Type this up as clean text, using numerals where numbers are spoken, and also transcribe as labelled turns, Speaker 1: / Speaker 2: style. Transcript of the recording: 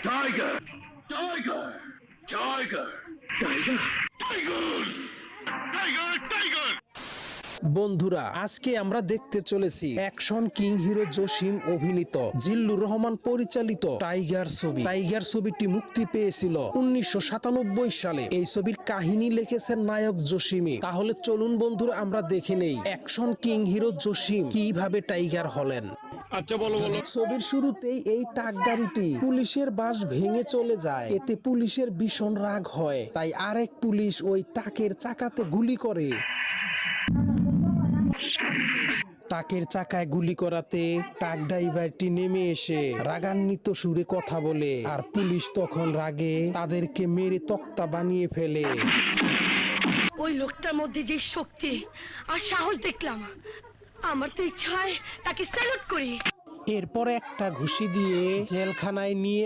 Speaker 1: Tiger tiger tiger tiger tiger tiger tiger.
Speaker 2: বন্ধুরা, আজকে আমরা দেখতে চলেছি অ্যাকশন কিং হিরো জসিম অভিনীত, জিল্লুর রহমান পরিচালিত টাইগার ছবি। টাইগার ছবিটি মুক্তি পেয়েছিল 1997 সালে। এই ছবির কাহিনী লিখেছেন নায়ক জসিমই। তাহলে চলুন বন্ধুরা আমরা দেখে নেই অ্যাকশন কিং হিরো জসিম কিভাবে টাইগার হলেন।
Speaker 3: আচ্ছা বলো।
Speaker 2: ছবির শুরুতেই এই ট্রাক গাড়িটি পুলিশের বাস ভেঙে চলে যায়। এতে পুলিশের ভীষণ রাগ হয়, তাই আরেক পুলিশ ওই ট্রাকের চাকাতে গুলি করে। ট্রাকের চাকায় গুলি করাতে ট্রাক ড্রাইভারটি নেমে এসে রাগান্বিত সুরে কথা বলে, আর পুলিশ তখন রাগে তাদেরকে মেরে তক্তা বানিয়ে ফেলে।
Speaker 4: ওই লোকটার মধ্যে যে শক্তি আর সাহস দেখলাম, আমার তো ইচ্ছা হয় তাকে স্যালুট করি।
Speaker 2: এরপর একটা ঘুষি দিয়ে জেলখানায় নিয়ে